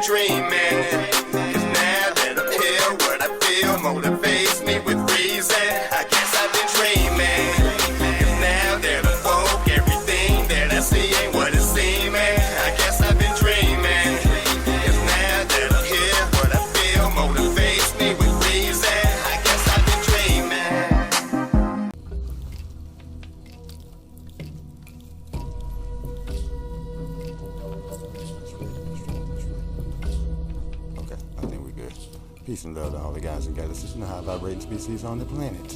dreaming. 'Cause now that I'm here, what I feel motivates me with reason. I guess I've been dreaming. 'Cause now that I'm woke, everything that I see ain't what it seeming. I guess I've been dreaming. 'Cause now that I'm here, what I feel motivates me with reason. I guess I've been dreaming. Okay, I think we're good. Peace and love to all the guys and gals. You know how vibrating species on the planet.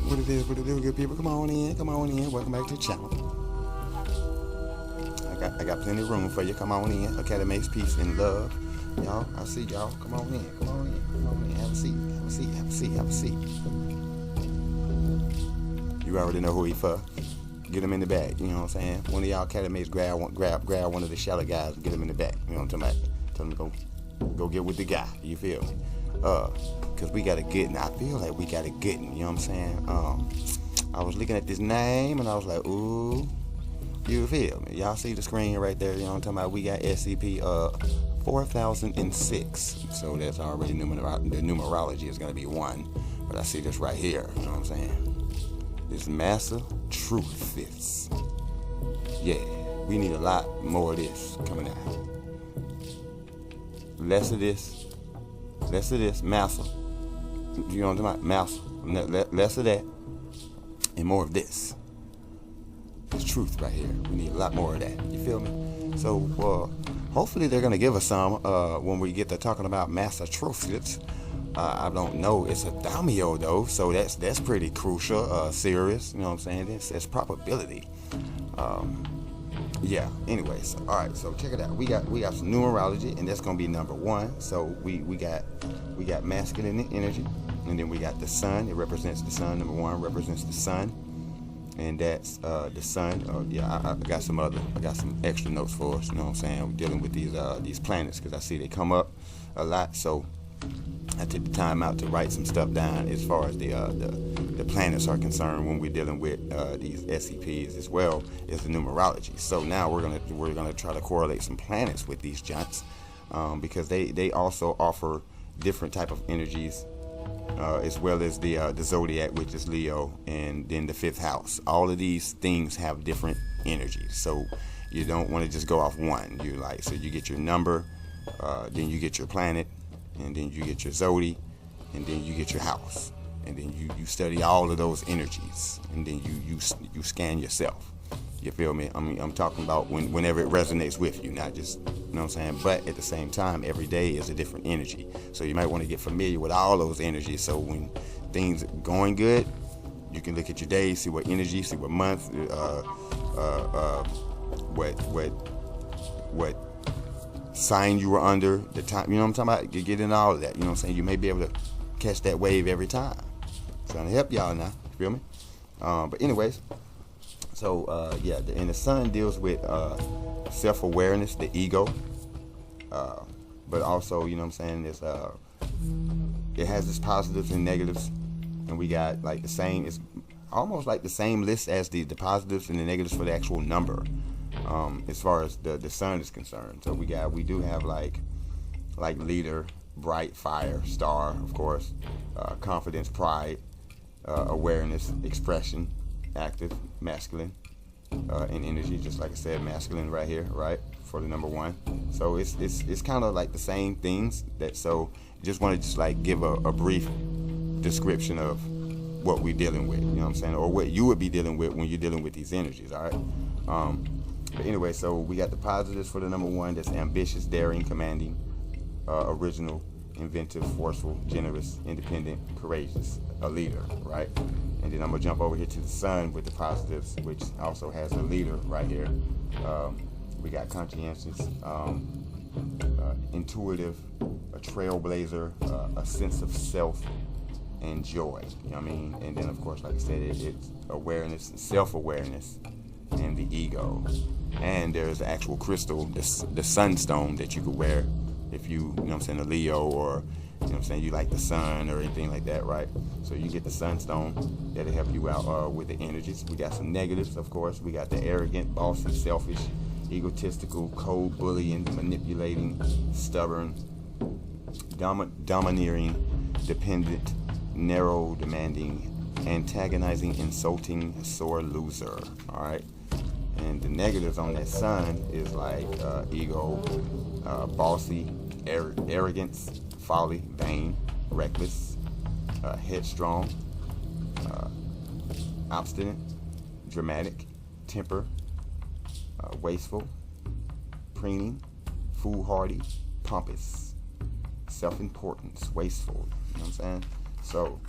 What it is, good people. Come on in, Welcome back to the channel. I got plenty of room for you. Come on in. Academics, peace and love. Y'all, I see y'all. Come on in. Have a seat. You already know who he for. Get him in the back. You know what I'm saying? One of y'all academics grab one of the shallow guys and get him in the back. You know what I'm talking about? Tell him to go get with the guy. You feel me? Cause we got a good one. I feel like we got a good one. You know what I'm saying? I was looking at this name and I was like, ooh, you feel me? Y'all see the screen right there? You know what I'm talking about? We got SCP-4006. So that's already the numerology is gonna be 1. But I see this right here. You know what I'm saying? This MassaTruthetts. Yeah, we need a lot more of this coming out. Less of this, massa. You know what I'm talking about? Massa. Less of that, and more of this. This truth right here. We need a lot more of that. You feel me? So, hopefully they're gonna give us some when we get to talking about MassaTruthetts. I don't know. It's a Damio though, so that's pretty crucial, serious. You know what I'm saying? It's probability. Yeah. Anyways, all right. So check it out. We got some numerology, and that's gonna be number 1. So we got masculine energy, and then we got the sun. It represents the sun. Number 1 represents the sun, and that's the sun. Yeah, I got some extra notes for us. You know what I'm saying? We're dealing with these planets because I see they come up a lot. So I took the time out to write some stuff down as far as the planets are concerned when we're dealing with these SCPs as well as the numerology. So now we're gonna try to correlate some planets with these giants because they also offer different type of energies as well as the zodiac, which is Leo, and then the 5th house. All of these things have different energies, so you don't want to just go off one. So you get your number, then you get your planet, and then you get your zodi, and then you get your house, and then you study all of those energies, and then you scan yourself. You feel me? I'm talking about whenever it resonates with you, not just, you know what I'm saying? But at the same time, every day is a different energy. So you might want to get familiar with all those energies. So when things are going good, you can look at your day, see what energy, see what month, what sign you were under, the time, you know what I'm talking about? You get into all of that, you know what I'm saying? You may be able to catch that wave every time. I'm trying to help y'all now, you feel me? But anyways, so yeah, and the sun deals with self-awareness, the ego, but also, you know what I'm saying, it has its positives and negatives, and we got like the same, it's almost like the same list as the positives and the negatives for the actual number. As far as the sun is concerned, so we do have like leader, bright, fire, star, of course, confidence, pride, awareness, expression, active, masculine, and energy. Just like I said, masculine right here, right, for the number 1. So it's kind of like the same things. So just want to like give a brief description of what we're dealing with. You know what I'm saying, or what you would be dealing with when you're dealing with these energies. All right. But anyway, so we got the positives for the number 1. That's ambitious, daring, commanding, original, inventive, forceful, generous, independent, courageous, a leader, right? And then I'm gonna jump over here to the sun with the positives, which also has a leader right here. We got conscientious, intuitive, a trailblazer, a sense of self, and joy. You know what I mean? And then of course, like I said, it's awareness, self-awareness, and the ego. And there's the actual crystal, the sunstone that you could wear if you know what I'm saying, a Leo, or you know what I'm saying, you like the sun or anything like that, right? So you get the sunstone, that'll help you out with the energies. We got some negatives, of course. We got the arrogant, bossy, selfish, egotistical, cold, bullying, manipulating, stubborn, domineering, dependent, narrow, demanding, antagonizing, insulting, sore loser. All right. And the negatives on that sun is like ego, bossy, arrogance, folly, vain, reckless, headstrong, obstinate, dramatic, temper, wasteful, preening, foolhardy, pompous, self-importance, wasteful. You know what I'm saying? So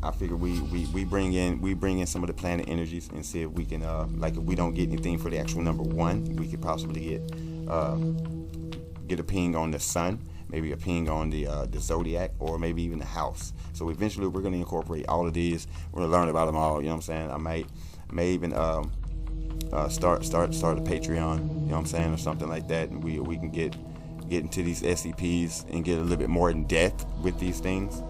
I figure we bring in some of the planet energies and see if we can like, if we don't get anything for the actual number 1, we could possibly get a ping on the sun, maybe a ping on the zodiac, or maybe even the house. So eventually we're going to incorporate all of these. We're going to learn about them all. You know what I'm saying? I may even start a Patreon. You know what I'm saying, or something like that, and we can get into these SCPs and get a little bit more in depth with these things,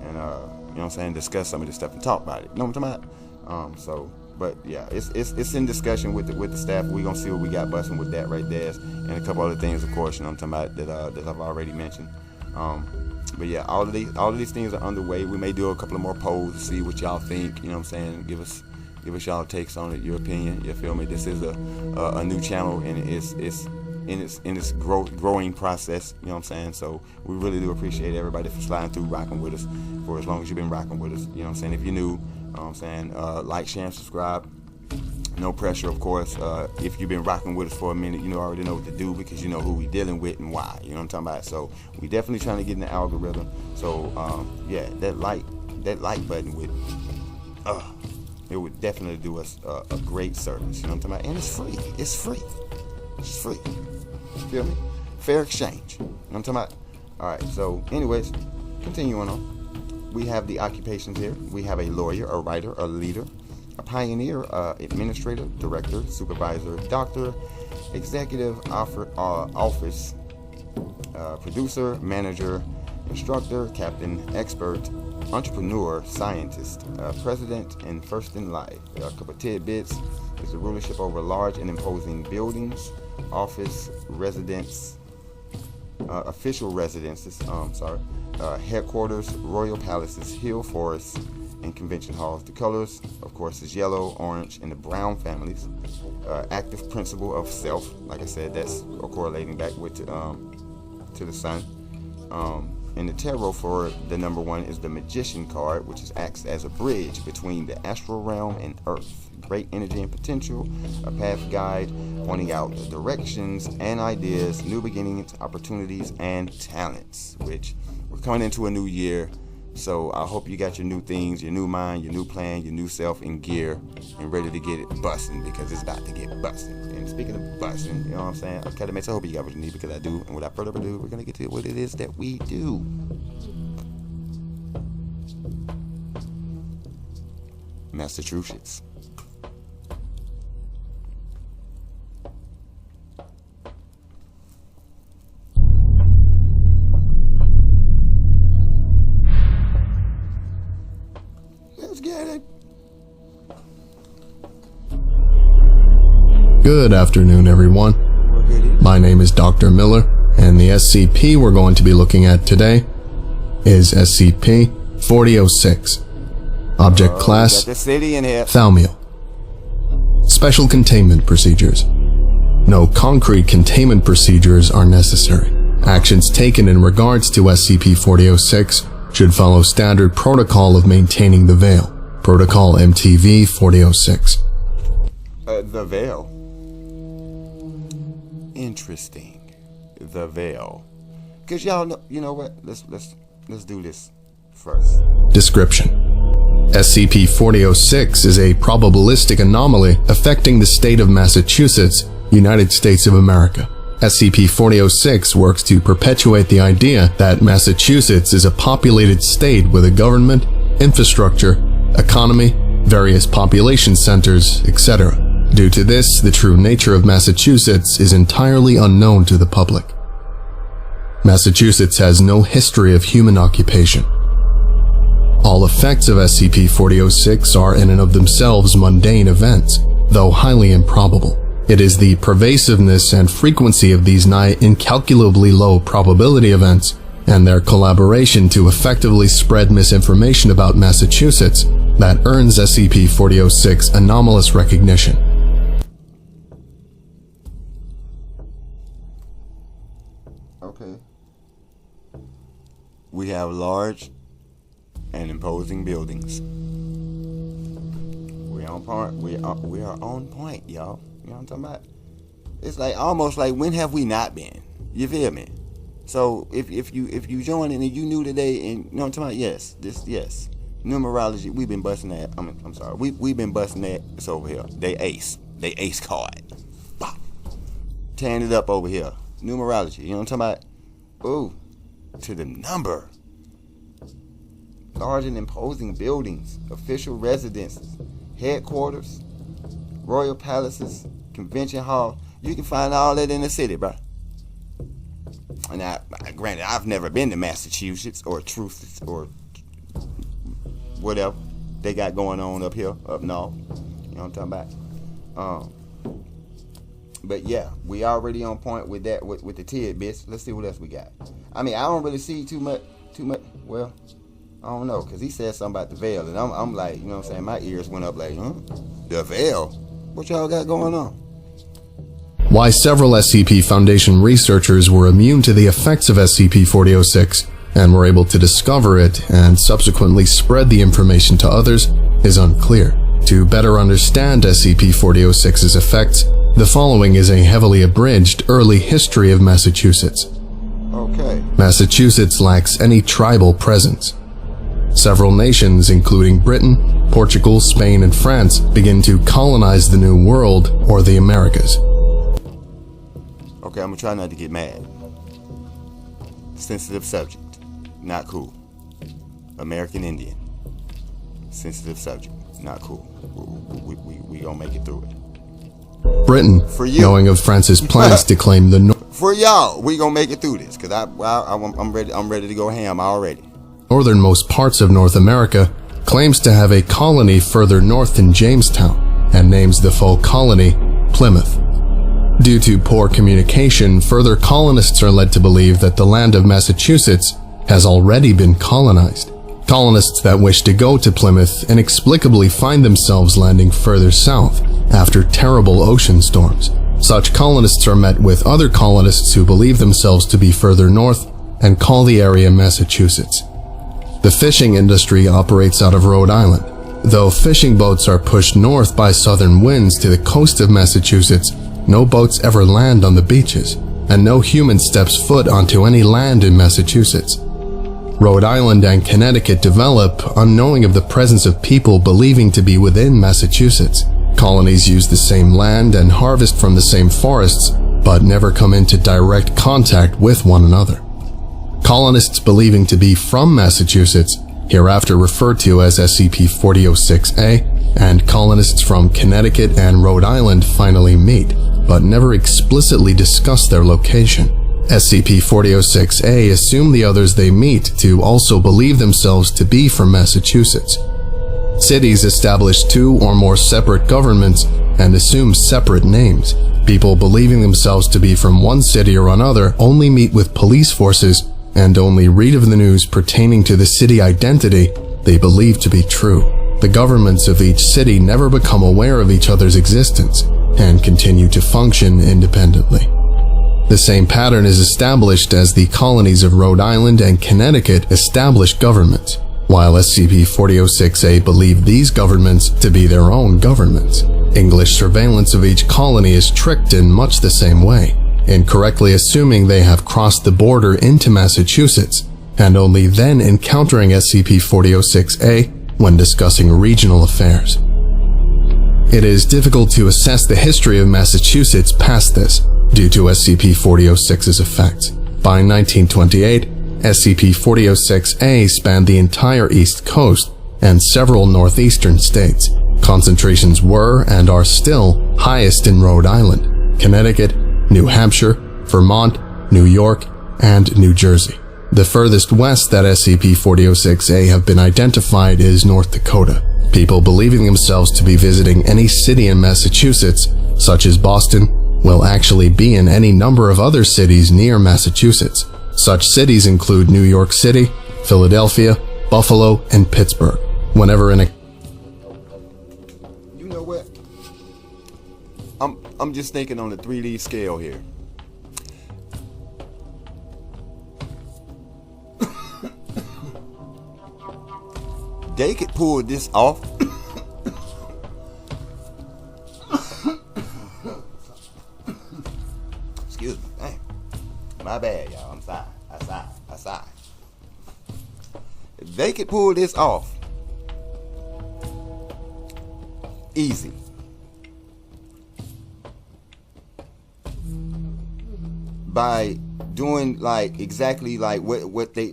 and you know what I'm saying, discuss some of this stuff and talk about it. You know what I'm talking about? So, but yeah, it's in discussion with the staff. We're gonna see what we got busting with that right there, and a couple other things, of course. You know what I'm talking about, that I've already mentioned. But yeah, all of these things are underway. We may do a couple of more polls to see what y'all think. You know what I'm saying? Give us y'all takes on it, your opinion. You feel me? This is a new channel, and it's in its growing process. You know what I'm saying? So we really do appreciate everybody for sliding through, rocking with us for as long as you've been rocking with us. You know what I'm saying? If you're new, you know what I'm saying, like, share, and subscribe. No pressure, of course. If you've been rocking with us for a minute, you already know what to do, because you know who we dealing with and why. You know what I'm talking about? So we definitely trying to get in the algorithm. So yeah, that like button would it would definitely do us a great service. You know what I'm talking about? And it's free. It's free. It's free. Feel me? Fair exchange. You know what I'm talking about? All right. So anyways, continuing on, we have the occupations here. We have a lawyer, a writer, a leader, a pioneer, administrator, director, supervisor, doctor, executive office, producer, manager, instructor, captain, expert, entrepreneur, scientist, president, and first in life. A couple of tidbits is the rulership over large and imposing buildings, office, residence, official residences, headquarters, royal palaces, hill forests, and convention halls. The colors, of course, is yellow, orange, and the brown families. Active principle of self, like I said, that's correlating back with to the sun. And the tarot for the number 1 is the Magician card, which acts as a bridge between the astral realm and Earth. Great energy and potential, a path guide pointing out directions and ideas, new beginnings, opportunities, and talents. Which we're coming into a new year, so I hope you got your new things, your new mind, your new plan, your new self in gear, and ready to get it busting, because it's about to get busting. And speaking of busting, you know what I'm saying? Okay, I hope you got what you need, because I do. And without further ado, we're gonna get to what it is that we do. MassaTruthetts. Let's get it. Good afternoon, everyone. My name is Dr. Miller, and the SCP we're going to be looking at today is SCP-4006. Object class, Thaumiel. Special containment procedures. No concrete containment procedures are necessary. Actions taken in regards to SCP-4006 should follow standard protocol of maintaining the veil. Protocol MTV-4006. The veil. Interesting. The veil. Because y'all know, you know what? Let's do this first. Description. SCP-4006 is a probabilistic anomaly affecting the state of Massachusetts, United States of America. SCP-4006 works to perpetuate the idea that Massachusetts is a populated state with a government, infrastructure, economy, various population centers, etc. Due to this, the true nature of Massachusetts is entirely unknown to the public. Massachusetts has no history of human occupation. All effects of SCP-4006 are in and of themselves mundane events, though highly improbable. It is the pervasiveness and frequency of these nigh incalculably low probability events and their collaboration to effectively spread misinformation about Massachusetts that earns SCP-4006 anomalous recognition. Okay. We have large and imposing buildings. We're on point. We are on point, y'all. You know what I'm talking about? It's like almost like, when have we not been? You feel me? So if you join in and you new today, and you know what I'm talking about? Yes. Numerology, we've been busting that. I'm sorry. We've been busting that. It's over here. They ace card. Bah. Tearing it up over here. Numerology. You know what I'm talking about? Ooh. To the number. Large and imposing buildings, official residences, headquarters, royal palaces, convention hall. You can find all that in the city, bro. And granted, I've never been to Massachusetts or Truth or whatever they got going on up here, up north. You know what I'm talking about? But yeah, we already on point with that, with the tidbits. Let's see what else we got. I mean, I don't really see too much. Well, I don't know, because he said something about the veil, and I'm like, you know what I'm saying? My ears went up like, the veil? What y'all got going on? Why several SCP Foundation researchers were immune to the effects of SCP-4006 and were able to discover it and subsequently spread the information to others is unclear. To better understand SCP-4006's effects, the following is a heavily abridged early history of Massachusetts. Okay. Massachusetts lacks any tribal presence. Several nations, including Britain, Portugal, Spain, and France, begin to colonize the New World, or the Americas. Okay, I'm gonna try not to get mad. Sensitive subject. Not cool. American Indian. Sensitive subject. Not cool. We gonna make it through it. Britain, For you. knowing of France's plans to claim the For y'all, we gonna make it through this, cause I'm ready to go ham already. northernmost parts of North America, claims to have a colony further north in Jamestown, and names the full colony Plymouth. Due to poor communication, further colonists are led to believe that the land of Massachusetts has already been colonized. Colonists that wish to go to Plymouth inexplicably find themselves landing further south after terrible ocean storms. Such colonists are met with other colonists who believe themselves to be further north and call the area Massachusetts. The fishing industry operates out of Rhode Island. Though fishing boats are pushed north by southern winds to the coast of Massachusetts, no boats ever land on the beaches, and no human steps foot onto any land in Massachusetts. Rhode Island and Connecticut develop, unknowing of the presence of people believing to be within Massachusetts. Colonies use the same land and harvest from the same forests, but never come into direct contact with one another. Colonists believing to be from Massachusetts, hereafter referred to as SCP-4006-A, and colonists from Connecticut and Rhode Island finally meet, but never explicitly discuss their location. SCP-4006-A assume the others they meet to also believe themselves to be from Massachusetts. Cities establish two or more separate governments and assume separate names. People believing themselves to be from one city or another only meet with police forces and only read of the news pertaining to the city identity they believe to be true. The governments of each city never become aware of each other's existence and continue to function independently. The same pattern is established as the colonies of Rhode Island and Connecticut establish governments, while SCP-4006-A believe these governments to be their own governments. English surveillance of each colony is tricked in much the same way, incorrectly assuming they have crossed the border into Massachusetts, and only then encountering SCP-4006-A when discussing regional affairs. It is difficult to assess the history of Massachusetts past this, due to SCP-4006's effects. By 1928, SCP-4006-A spanned the entire East Coast and several northeastern states. Concentrations were and are still highest in Rhode Island, Connecticut, New Hampshire, Vermont, New York, and New Jersey. The furthest west that SCP-4006-A have been identified is North Dakota. People believing themselves to be visiting any city in Massachusetts, such as Boston, will actually be in any number of other cities near Massachusetts. Such cities include New York City, Philadelphia, Buffalo, and Pittsburgh. Whenever in a You know what? I'm just thinking on the 3D scale here. They could pull this off. Excuse me. Dang. My bad, y'all. I'm sorry. I sigh. If they could pull this off, easy. By doing like exactly like what they're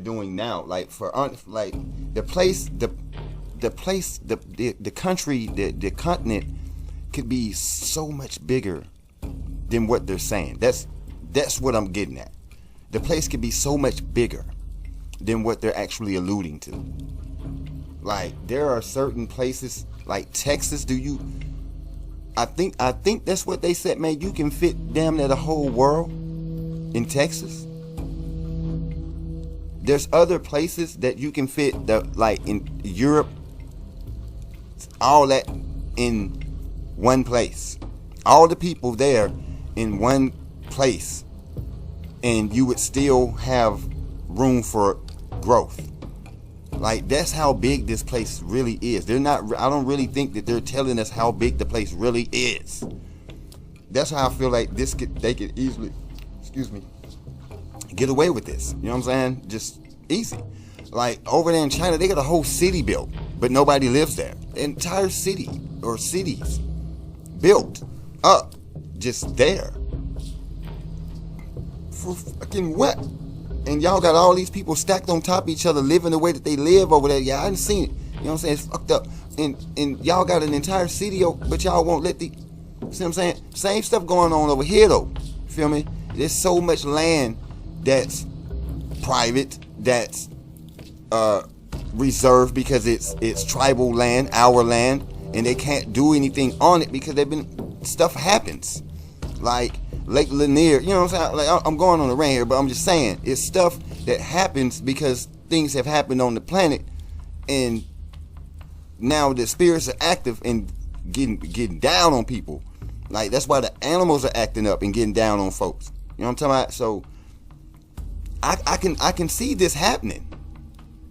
doing now, like like the country, the continent could be so much bigger than what they're saying. That's what I'm getting at. The place could be so much bigger than what they're actually alluding to. Like there are certain places like Texas. I think that's what they said, man. You can fit damn near the whole world in Texas. There's other places that you can fit, like in Europe, all that in one place. All the people there in one place, and you would still have room for growth. Like that's how big this place really is. I don't really think that they're telling us how big the place really is. That's how I feel like they could easily, get away with this. You know what I'm saying? Just easy. Like over there in China, they got a whole city built, but nobody lives there. The entire city or cities built up, just there. For fucking what? And y'all got all these people stacked on top of each other, living the way that they live over there. Yeah, I didn't see it. You know what I'm saying? It's fucked up. And y'all got an entire city, but y'all won't let see what I'm saying? Same stuff going on over here, though. Feel me? There's so much land that's private, that's reserved because it's tribal land, our land, and they can't do anything on it because stuff happens. Like Lake Lanier, you know what I'm saying? Like I'm going on a rant here, but I'm just saying it's stuff that happens because things have happened on the planet, and now the spirits are active and getting down on people. Like that's why the animals are acting up and getting down on folks. You know what I'm talking about? So I can see this happening,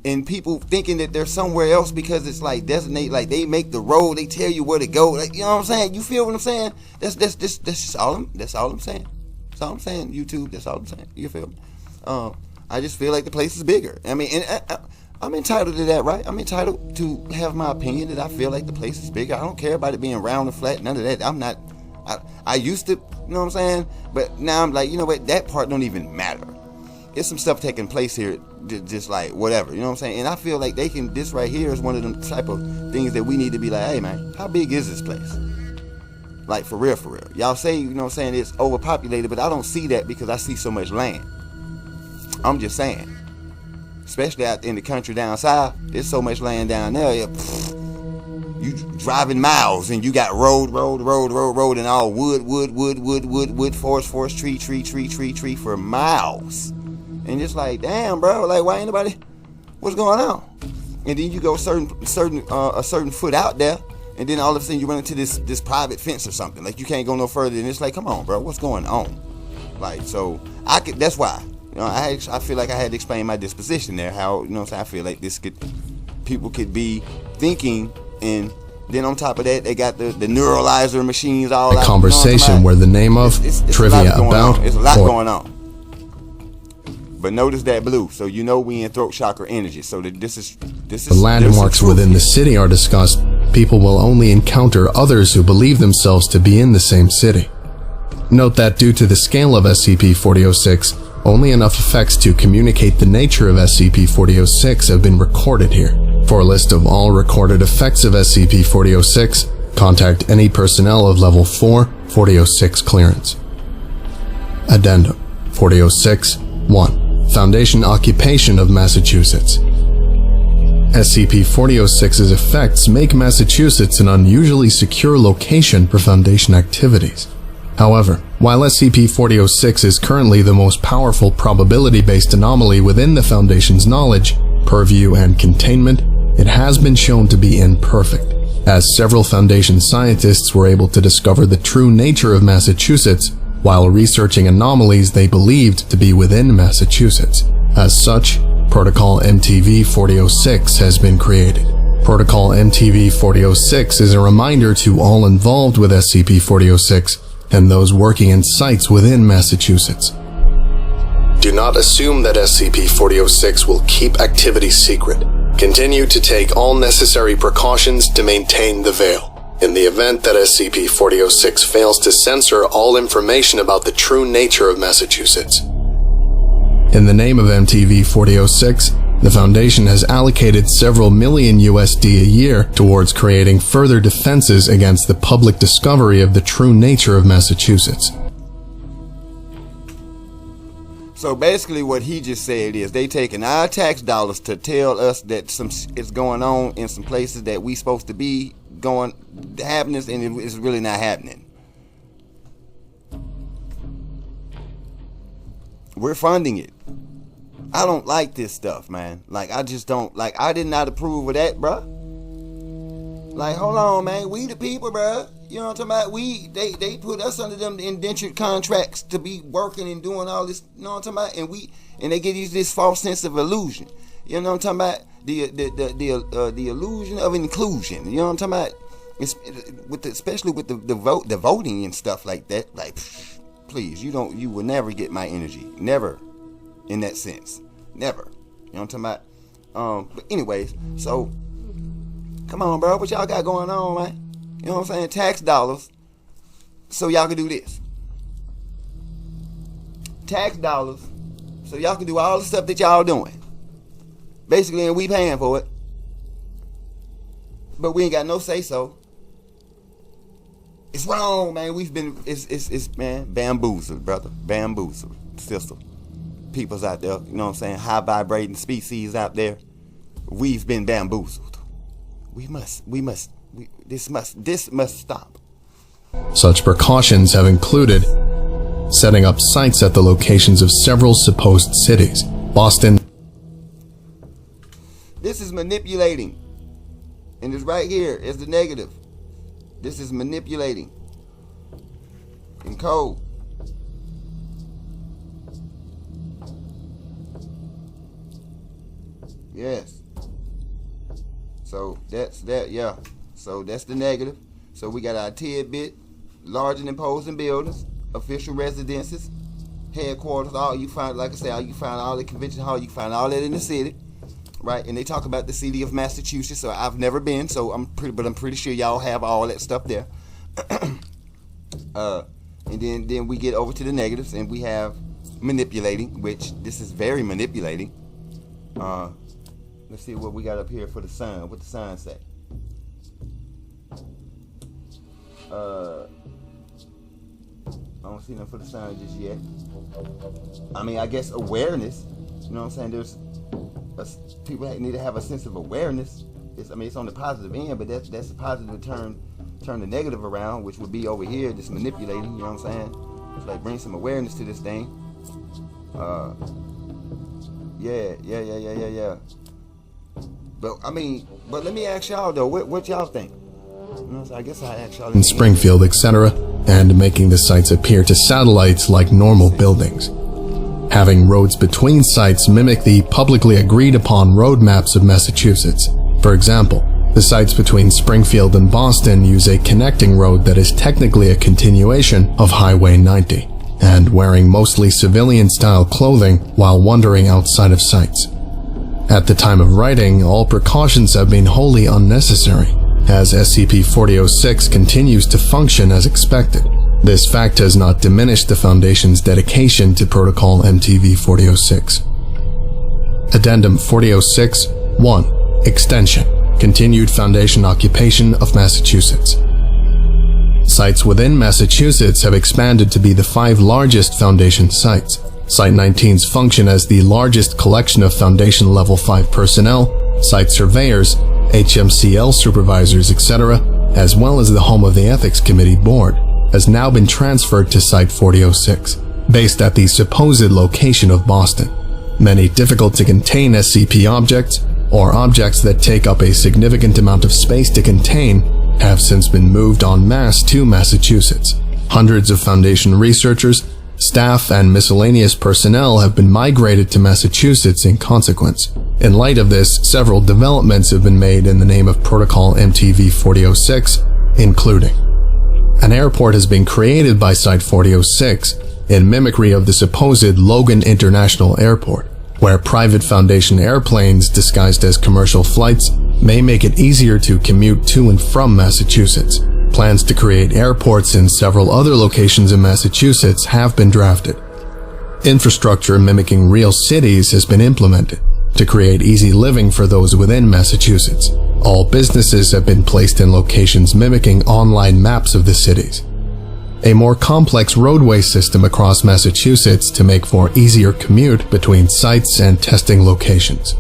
and people thinking that they're somewhere else because it's like designate, like they make the road, they tell you where to go. Like, you know what I'm saying? You feel what I'm saying? That's all I'm saying. That's all I'm saying. YouTube. That's all I'm saying. You feel me? I just feel like the place is bigger. I mean, and I'm entitled to that, right? I'm entitled to have my opinion that I feel like the place is bigger. I don't care about it being round and flat. None of that. I'm not. I used to. You know what I'm saying? But now I'm like, you know what? That part don't even matter. It's some stuff taking place here, just like whatever, you know what I'm saying? And I feel like this right here is one of them type of things that we need to be like, hey man, how big is this place? Like for real. Y'all say, you know what I'm saying, it's overpopulated, but I don't see that because I see so much land. I'm just saying, especially out in the country down south, there's so much land down there. You driving miles and you got road, and all wood, forest, tree for miles. And just like, damn, bro, like why ain't nobody? What's going on? And then you go a certain foot out there, and then all of a sudden you run into this private fence or something. Like you can't go no further, and it's like, come on, bro, what's going on? Like, so that's why, you know, I feel like I had to explain my disposition there. How, you know what I'm saying? I feel like people could be thinking, and then on top of that, they got the neuralizer machines all out. A conversation, you know, where the name of trivia about. There's a lot going on. But notice that blue, so you know we in throat chakra energy. So this is the landmarks within the city are discussed. People will only encounter others who believe themselves to be in the same city. Note that due to the scale of SCP-4006, only enough effects to communicate the nature of SCP-4006 have been recorded here. For a list of all recorded effects of SCP-4006, contact any personnel of Level 4 4006 clearance. Addendum 4006-1. Foundation occupation of Massachusetts. SCP-4006's effects make Massachusetts an unusually secure location for Foundation activities. However, while SCP-4006 is currently the most powerful probability-based anomaly within the Foundation's knowledge, purview, and containment, it has been shown to be imperfect, as several Foundation scientists were able to discover the true nature of Massachusetts while researching anomalies they believed to be within Massachusetts. As such, Protocol MTV-4006 has been created. Protocol MTV-4006 is a reminder to all involved with SCP-4006 and those working in sites within Massachusetts. Do not assume that SCP-4006 will keep activities secret. Continue to take all necessary precautions to maintain the veil. In the event that SCP-4006 fails to censor all information about the true nature of Massachusetts. In the name of MTV-4006, the Foundation has allocated several million USD a year towards creating further defenses against the public discovery of the true nature of Massachusetts. So basically what he just said is they taking our tax dollars to tell us that some is going on in some places that we supposed to be happening, and it's really not happening. We're funding it. I don't like this stuff, man. Like, I just don't, like, I did not approve of that, bruh. Like, hold on, man. We the people, bruh. You know what I'm talking about? They put us under them indentured contracts to be working and doing all this, you know what I'm talking about? And they give you this false sense of illusion. You know what I'm talking about? The illusion of inclusion. You know what I'm talking about? Especially with the voting and stuff like that. Like, please, you will never get my energy. Never. In that sense. Never. You know what I'm talking about? But anyways, so come on, bro. What y'all got going on, man? You know what I'm saying? Tax dollars so y'all can do this. Tax dollars so y'all can do all the stuff that y'all doing. Basically, and we paying for it. But we ain't got no say so. It's wrong, man. It's man, bamboozled, brother. Bamboozled, sister. Peoples out there, you know what I'm saying? High vibrating species out there. We've been bamboozled. This must stop. Such precautions have included setting up sites at the locations of several supposed cities. Boston. This is manipulating. And it's right here. It's the negative. This is manipulating. In code. Yes. So that's that, yeah. So that's the negative. So we got our tidbit, large and imposing buildings, official residences, headquarters, all you find, like I say, you find all the convention hall, you find all that in the city. Right? And they talk about the city of Massachusetts, so I've never been, so I'm pretty sure y'all have all that stuff there. And then we get over to the negatives, and we have manipulating, which this is very manipulating. Let's see what we got up here for the sign. What the sign say? I don't see nothing for the sign just yet. I mean, I guess awareness. You know what I'm saying? People need to have a sense of awareness. It's on the positive end, but that's a positive turn the negative around, which would be over here, just manipulating. You know what I'm saying? It's like bring some awareness to this thing. Yeah. But let me ask y'all though, what y'all think? You know, so I guess I ask y'all in Springfield, etc., and making the sites appear to satellites like normal buildings. Having roads between sites mimic the publicly agreed upon roadmaps of Massachusetts. For example, the sites between Springfield and Boston use a connecting road that is technically a continuation of Highway 90, and wearing mostly civilian-style clothing while wandering outside of sites. At the time of writing, all precautions have been wholly unnecessary, as SCP-4006 continues to function as expected. This fact has not diminished the Foundation's dedication to Protocol MTV-4006. Addendum 4006-1. Extension. Continued Foundation occupation of Massachusetts. Sites within Massachusetts have expanded to be the 5 largest Foundation sites. Site-19's function as the largest collection of Foundation Level 5 personnel, site surveyors, HMCL supervisors, etc., as well as the home of the Ethics Committee board, has now been transferred to Site-4006, based at the supposed location of Boston. Many difficult-to-contain SCP objects, or objects that take up a significant amount of space to contain, have since been moved en masse to Massachusetts. Hundreds of Foundation researchers, staff, and miscellaneous personnel have been migrated to Massachusetts in consequence. In light of this, several developments have been made in the name of Protocol MTV-4006, including: an airport has been created by Site-4006 in mimicry of the supposed Logan International Airport, where private Foundation airplanes disguised as commercial flights may make it easier to commute to and from Massachusetts. Plans to create airports in several other locations in Massachusetts have been drafted. Infrastructure mimicking real cities has been implemented to create easy living for those within Massachusetts. All businesses have been placed in locations mimicking online maps of the cities. A more complex roadway system across Massachusetts to make for easier commute between sites and testing locations.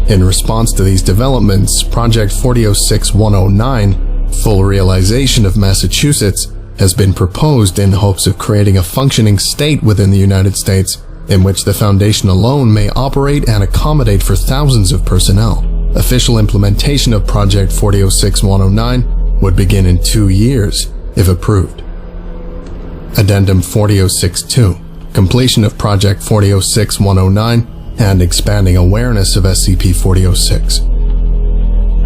In response to these developments, Project 4006-109, Full Realization of Massachusetts, has been proposed in hopes of creating a functioning state within the United States in which the Foundation alone may operate and accommodate for thousands of personnel. Official implementation of Project 4006-109 would begin in 2 years, if approved. Addendum 4006-2, completion of Project 4006-109 and expanding awareness of SCP-4006.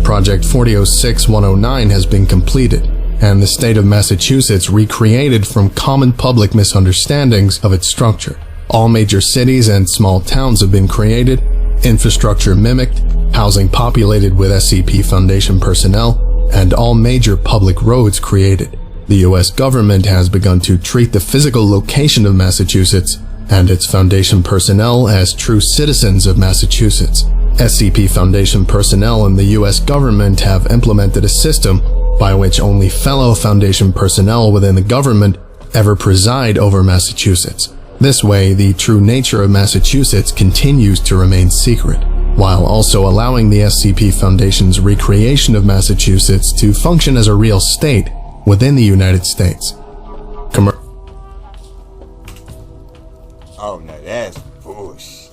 Project 4006-109 has been completed, and the state of Massachusetts recreated from common public misunderstandings of its structure. All major cities and small towns have been created, infrastructure mimicked, housing populated with SCP Foundation personnel, and all major public roads created. The U.S. government has begun to treat the physical location of Massachusetts and its Foundation personnel as true citizens of Massachusetts. SCP Foundation personnel and the U.S. government have implemented a system by which only fellow Foundation personnel within the government ever preside over Massachusetts. This way, the true nature of Massachusetts continues to remain secret, while also allowing the SCP Foundation's recreation of Massachusetts to function as a real state within the United States. Oh, no, that's bullshit.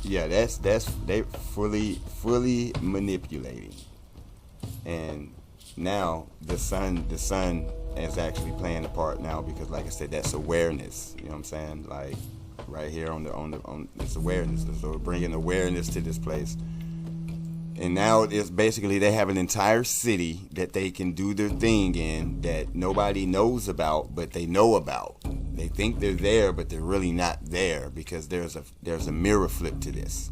Yeah, that's they fully manipulating, and now the sun is actually playing a part now, because, like I said, that's awareness. You know what I'm saying? Like right here on this awareness. So we're bringing awareness to this place. And now it's basically they have an entire city that they can do their thing in that nobody knows about, but they know about. They think they're there, but they're really not there, because there's a mirror flip to this.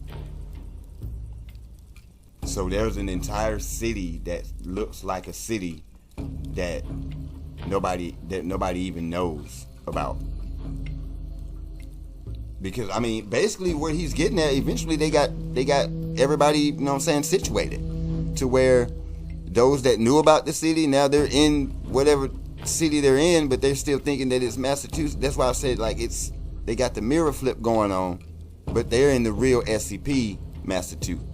So there's an entire city that looks like a city that nobody even knows about. Because, I mean, basically where he's getting at, eventually they got everybody, you know what I'm saying, situated to where those that knew about the city, now they're in whatever city they're in, but they're still thinking that it's Massachusetts. That's why I said, like, they got the mirror flip going on, but they're in the real SCP Massachusetts.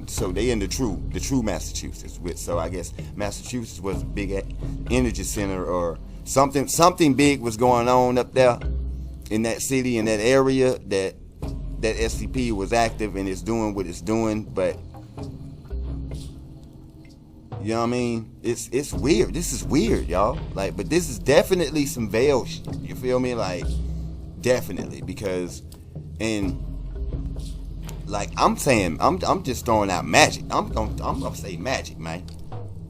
So they in the true Massachusetts. So I guess Massachusetts was a big energy center, or something big was going on up there in that city, in that area, that SCP was active and it's doing what it's doing. But you know what I mean? It's weird. This is weird, y'all. Like, but this is definitely some veil shit. You feel me? Like, definitely, because, and like I'm saying, I'm just throwing out magic. I'm gonna say magic, man.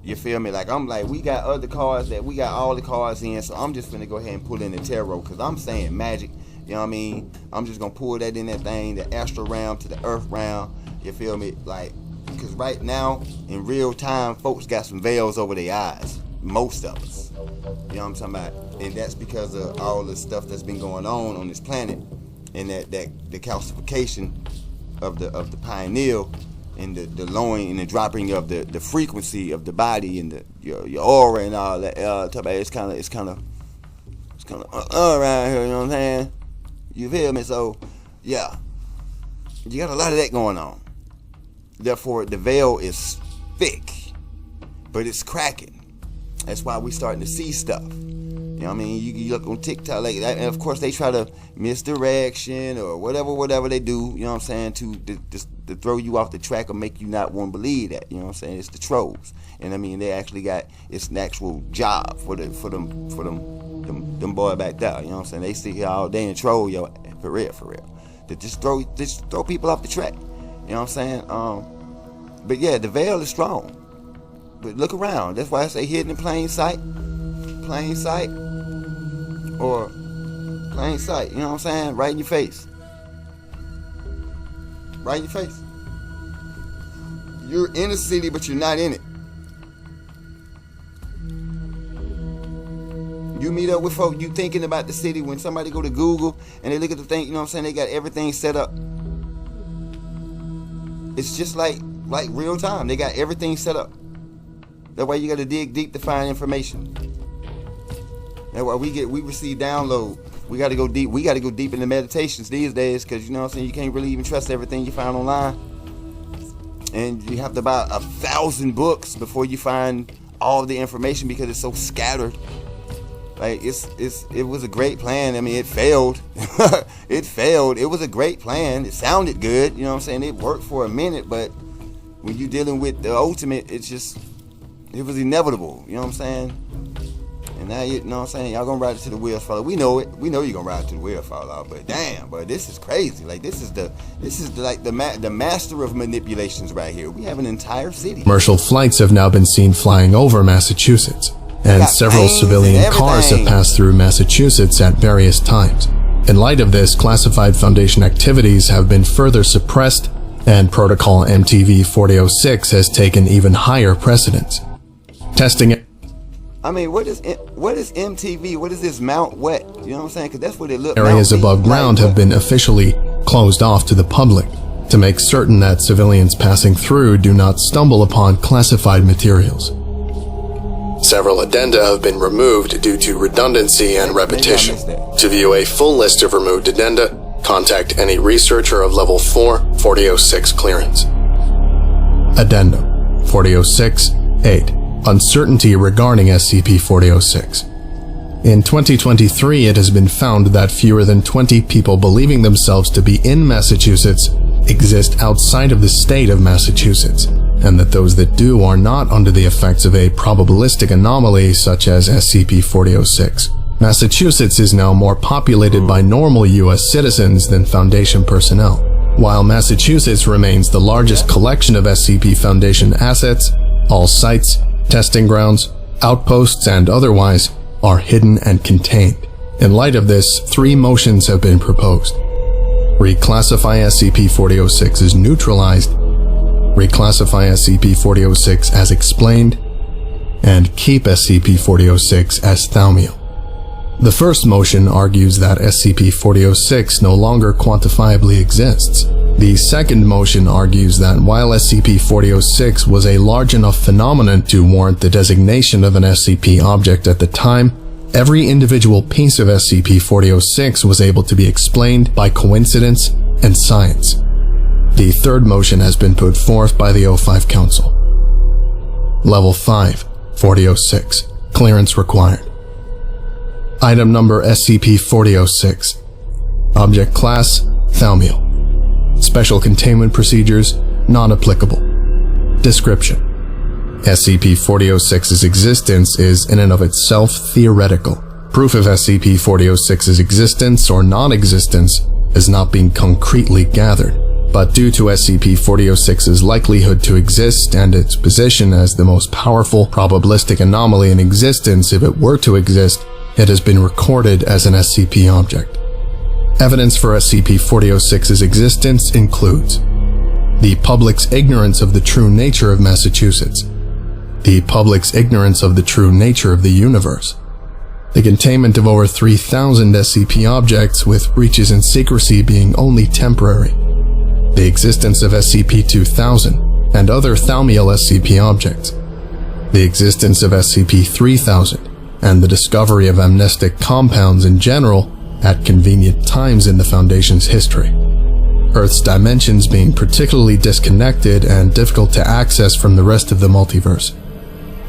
You feel me? Like, I'm like, we got other cards that we got all the cards in, so I'm just gonna go ahead and pull in the tarot, because I'm saying magic. You know what I mean? I'm just gonna pull that in that thing, the astral realm to the earth realm. You feel me? Like, because right now, in real time, folks got some veils over their eyes. Most of us. You know what I'm talking about? And that's because of all the stuff that's been going on this planet, and that the calcification of the pineal, and the lowering and the dropping of the frequency of the body, and your aura and all that. It's kind of kind of around here, you know what I'm saying? You feel me? So, yeah. You got a lot of that going on. Therefore, the veil is thick, but it's cracking. That's why we starting to see stuff. You know what I mean? You look on TikTok like that, and of course they try to misdirection or whatever they do, you know what I'm saying, to throw you off the track or make you not want to believe that, you know what I'm saying? It's the trolls. And I mean, they actually got, it's an actual job for them boy back there, you know what I'm saying? They sit here all day and troll yo, for real. To just throw people off the track. You know what I'm saying? But yeah, the veil is strong. But look around. That's why I say hidden in plain sight. Plain sight. Or plain sight. You know what I'm saying? Right in your face. Right in your face. You're in the city, but you're not in it. You meet up with folk, you thinking about the city. When somebody go to Google and they look at the thing, you know what I'm saying? They got everything set up. It's just like real time. They got everything set up. That's why you got to dig deep to find information. That's why we receive download. We got to go deep. We got to go deep into meditations these days, because you know what I'm saying, you can't really even trust everything you find online. And you have to buy 1,000 books before you find all the information, because it's so scattered. Like it was a great plan. I mean, it failed. It failed. It was a great plan. It sounded good. You know what I'm saying? It worked for a minute, but when you're dealing with the ultimate, it was inevitable. You know what I'm saying? And now you know what I'm saying? Y'all gonna ride it to the wheels fall off. We know it. We know you're gonna ride it to the wheels fall off. But damn, but this is crazy. Like this is the master of manipulations right here. We have an entire city. Commercial flights have now been seen flying over Massachusetts, and several civilian cars have passed through Massachusetts at various times. In light of this, classified Foundation activities have been further suppressed, and Protocol MTV-4006 has taken even higher precedence. Testing. I mean, what is MTV? What is this Mount Wet? You know what I'm saying? Because that's what it looks. Areas above ground have been officially closed off to the public to make certain that civilians passing through do not stumble upon classified materials. Several addenda have been removed due to redundancy and repetition. To view a full list of removed addenda, contact any researcher of Level 4 4006 clearance. Addendum 4006-8. Uncertainty regarding SCP-4006. In 2023, it has been found that fewer than 20 people believing themselves to be in Massachusetts exist outside of the state of Massachusetts, and that those that do are not under the effects of a probabilistic anomaly such as SCP-4006. Massachusetts is now more populated by normal U.S. citizens than Foundation personnel. While Massachusetts remains the largest collection of SCP Foundation assets, all sites, testing grounds, outposts, and otherwise are hidden and contained. In light of this, 3 motions have been proposed. Reclassify SCP-4006 as neutralized, reclassify SCP-4006 as explained, and keep SCP-4006 as thaumiel. The first motion argues that SCP-4006 no longer quantifiably exists. The second motion argues that while SCP-4006 was a large enough phenomenon to warrant the designation of an SCP object at the time, every individual piece of SCP-4006 was able to be explained by coincidence and science. The third motion has been put forth by the O5 Council. Level 5, 4006. Clearance required. Item number SCP-4006. Object class, thaumiel. Special containment procedures, non-applicable. Description: SCP-4006's existence is in and of itself theoretical. Proof of SCP-4006's existence or non-existence is not being concretely gathered, but due to SCP-4006's likelihood to exist and its position as the most powerful probabilistic anomaly in existence if it were to exist, it has been recorded as an SCP object. Evidence for SCP-4006's existence includes the public's ignorance of the true nature of Massachusetts, the public's ignorance of the true nature of the universe, the containment of over 3,000 SCP objects with breaches in secrecy being only temporary, the existence of SCP-2000 and other thaumiel SCP objects, the existence of SCP-3000, and the discovery of amnestic compounds in general at convenient times in the Foundation's history. Earth's dimensions being particularly disconnected and difficult to access from the rest of the multiverse.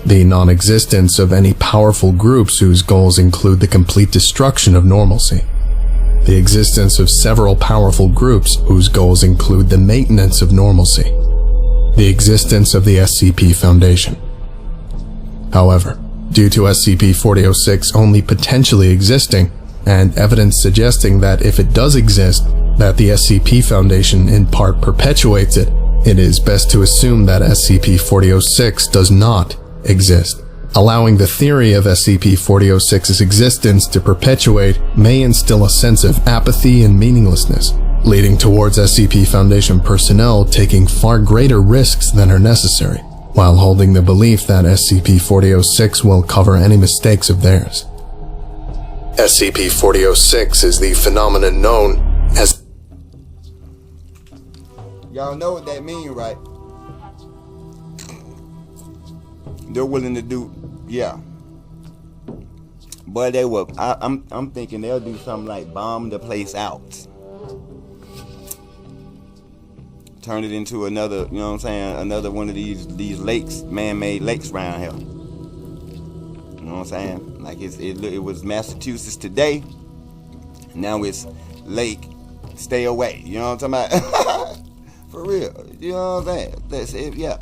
The non-existence of any powerful groups whose goals include the complete destruction of normalcy. The existence of several powerful groups whose goals include the maintenance of normalcy. The existence of the SCP Foundation. However, due to SCP-4006 only potentially existing, and evidence suggesting that if it does exist, that the SCP Foundation in part perpetuates it, it is best to assume that SCP-4006 does not exist. Allowing the theory of SCP-4006's existence to perpetuate may instill a sense of apathy and meaninglessness, leading towards SCP Foundation personnel taking far greater risks than are necessary, while holding the belief that SCP-4006 will cover any mistakes of theirs. SCP-4006 is the phenomenon known as... Y'all know what that mean, right? They're willing to do, yeah. But they will. I'm thinking they'll do something like bomb the place out, turn it into another, you know what I'm saying, another one of these lakes, man-made lakes around here. You know what I'm saying? Like it was Massachusetts today. Now it's Lake, stay away. You know what I'm talking about? For real. You know what I'm saying? That's it. Yeah.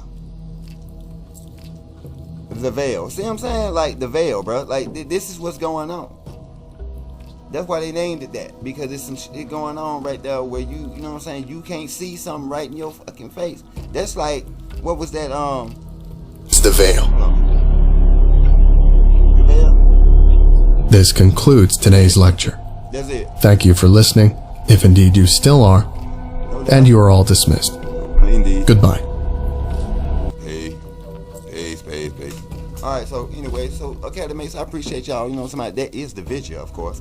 The veil. See what I'm saying? Like the veil, bro. Like this is what's going on. That's why they named it that, because there's some shit going on right there where you know what I'm saying, you can't see something right in your fucking face. That's like, what was that? It's the veil. The veil. This concludes today's lecture. That's it. Thank you for listening, if indeed you still are, and you are all dismissed. Indeed. Goodbye. Peace. Alright, so anyway, so Academates, I appreciate y'all. You know, somebody that is the video, of course.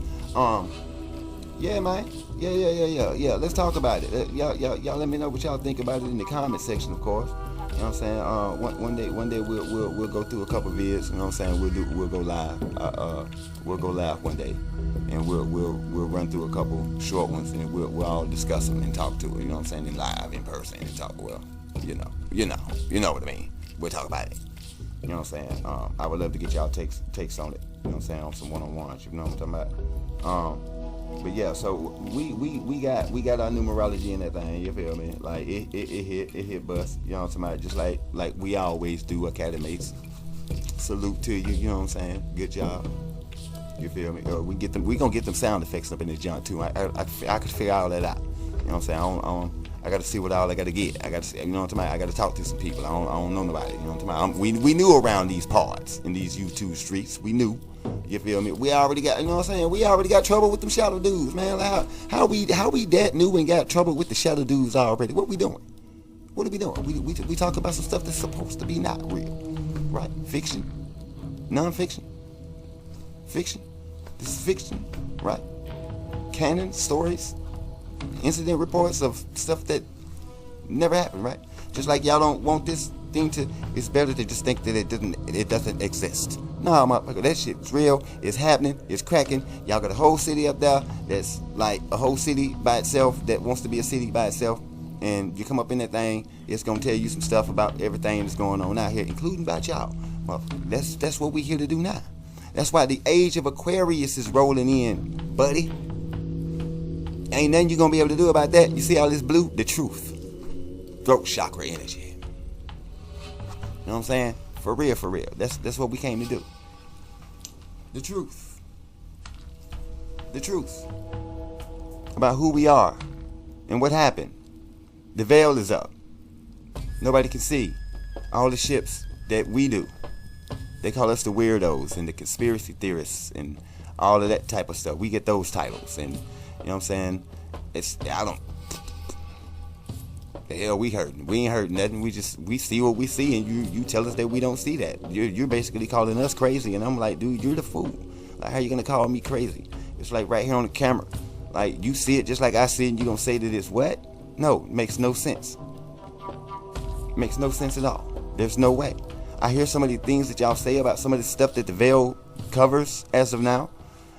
Yeah, man. Yeah. Let's talk about it. Y'all let me know what y'all think about it in the comment section, of course. You know what I'm saying? One day we'll go through a couple vids. You know what I'm saying? We'll go live. We'll go live one day, and we'll run through a couple short ones, and we'll all discuss them and talk to it. You know what I'm saying? In live, in person, and talk. Well, you know what I mean. We'll talk about it. You know what I'm saying? I would love to get y'all takes on it. You know what I'm saying? On some one-on-ones. You know what I'm talking about? But yeah, so we got our numerology in that thing. You feel me? Like it hit bust. You know what I'm talking about? Just like we always do, Academates. Salute to you. You know what I'm saying? Good job. You feel me? We gonna get them sound effects up in this junk too. I could figure all that out. You know what I'm saying? I got to see what all I got to get. I got to, you know what I'm talking about? I got to talk to some people. I don't know nobody. You know what I'm talking about? We knew around these parts, in these YouTube streets. We knew. You feel me? We already got, you know what I'm saying? We already got trouble with them shadow dudes, man. Like how we that new and got trouble with the shadow dudes already? What we doing? What are we doing? We talk about some stuff that's supposed to be not real, right? Fiction, non-fiction, fiction. This is fiction, right? Canon stories. Incident reports of stuff that never happened, right? Just like y'all don't want this thing to, it's better to just think that it doesn't exist. No, motherfucker, that shit's real. It's happening. It's cracking. Y'all got a whole city up there that's like a whole city by itself that wants to be a city by itself. And you come up in that thing, it's gonna tell you some stuff about everything that's going on out here, including about y'all. Motherfucker, that's what we here to do now. That's why the age of Aquarius is rolling in, buddy. Ain't nothing you gonna be able to do about that. You see all this blue? The truth. Throat chakra energy. You know what I'm saying? For real. That's what we came to do. The truth. The truth. About who we are and what happened. The veil is up. Nobody can see all the ships that we do. They call us the weirdos and the conspiracy theorists and all of that type of stuff. We get those titles, and you know what I'm saying? The hell we hurting? We ain't hurting nothing. We see what we see, and you tell us that we don't see that. You're basically calling us crazy, and I'm like, dude, you're the fool. Like, how you gonna call me crazy? It's like right here on the camera. Like, you see it just like I see it, and you gonna say that it's what? No, it makes no sense. It makes no sense at all. There's no way. I hear some of the things that y'all say about some of the stuff that the veil covers as of now,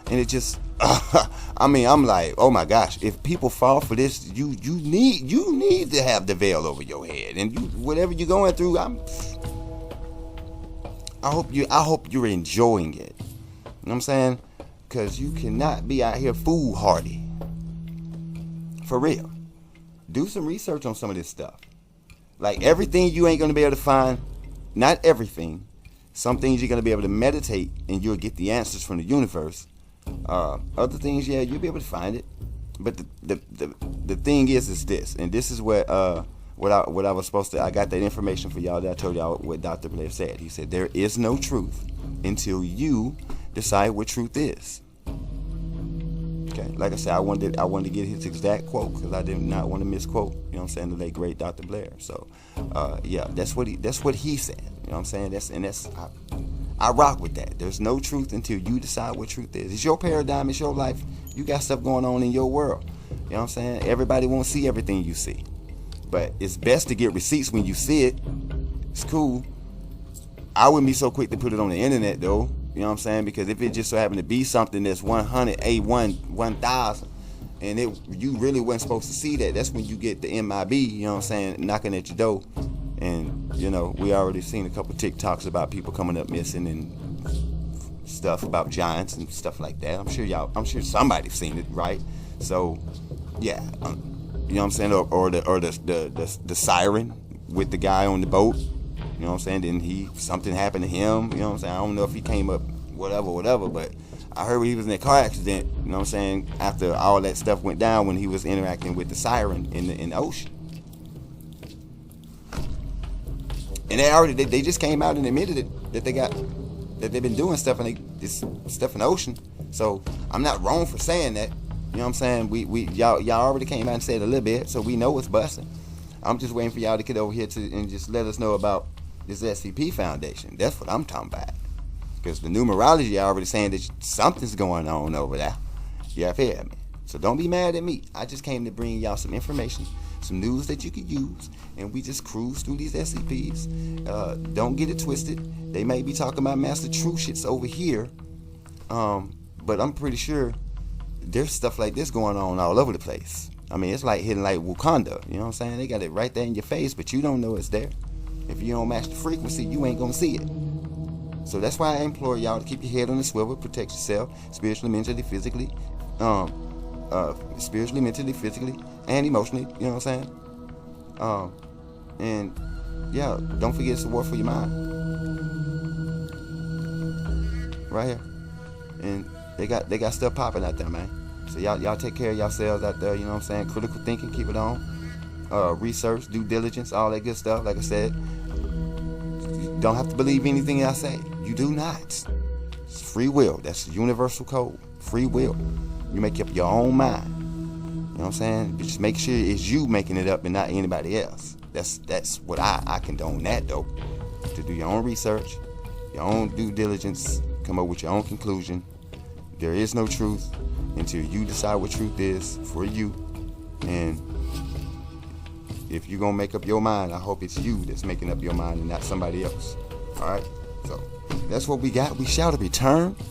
and it just, I mean, I'm like, oh my gosh, if people fall for this, you need to have the veil over your head, and whatever you're going through, I hope you're enjoying it. You know what I'm saying? Because you cannot be out here foolhardy. For real. Do some research on some of this stuff. Like, everything you ain't going to be able to find, not everything. Some things you're going to be able to meditate and you'll get the answers from the universe. Other things, yeah, you'll be able to find it. But the thing is this, and this is what I was supposed to, I got that information for y'all that I told y'all what Dr. Blair said. He said, there is no truth until you decide what truth is. Okay, like I said, I wanted to get his exact quote because I did not want to misquote. You know what I'm saying? The late great Dr. Blair. So, yeah, that's what he said. You know what I'm saying? I rock with that. There's no truth until you decide what truth is. It's your paradigm. It's your life. You got stuff going on in your world. You know what I'm saying? Everybody won't see everything you see, but it's best to get receipts when you see it. It's cool. I wouldn't be so quick to put it on the internet though. You know what I'm saying? Because if it just so happened to be something that's 100, 1,000, and you really wasn't supposed to see that, that's when you get the MIB, you know what I'm saying, knocking at your door. And, you know, we already seen a couple TikToks about people coming up missing and stuff about giants and stuff like that. I'm sure somebody's seen it, right? So, yeah, you know what I'm saying? Or the siren with the guy on the boat. You know what I'm saying? Then something happened to him. You know what I'm saying? I don't know if he came up, whatever. But I heard he was in a car accident. You know what I'm saying? After all that stuff went down, when he was interacting with the siren in the ocean. And they just came out and admitted it that they've been doing stuff this stuff in the ocean. So I'm not wrong for saying that. You know what I'm saying? Y'all already came out and said a little bit, so we know it's busting. I'm just waiting for y'all to get over here and just let us know about this SCP Foundation. That's what I'm talking about. Because the numerology already saying that something's going on over there. You feel me? So don't be mad at me. I just came to bring y'all some information, some news that you could use, and we just cruise through these SCPs. Don't get it twisted. They may be talking about MassaTruthetts over here, but I'm pretty sure there's stuff like this going on all over the place. I mean, it's like hitting like Wakanda. You know what I'm saying? They got it right there in your face, but you don't know it's there. If you don't match the frequency, you ain't gonna see it. So that's why I implore y'all to keep your head on the swivel, protect yourself, spiritually, mentally, physically, and emotionally. You know what I'm saying? And yeah, don't forget it's a war for your mind. Right here, and they got stuff popping out there, man. So y'all take care of yourselves out there. You know what I'm saying? Critical thinking, keep it on. Research, due diligence, all that good stuff. Like I said, you don't have to believe anything I say. You do not. It's free will. That's the universal code. Free will. You make up your own mind. You know what I'm saying? But just make sure it's you making it up and not anybody else. That's what I condone that though. To do your own research, your own due diligence, come up with your own conclusion. There is no truth until you decide what truth is for you. And if you're gonna make up your mind, I hope it's you that's making up your mind and not somebody else. Alright? So that's what we got. We shall return.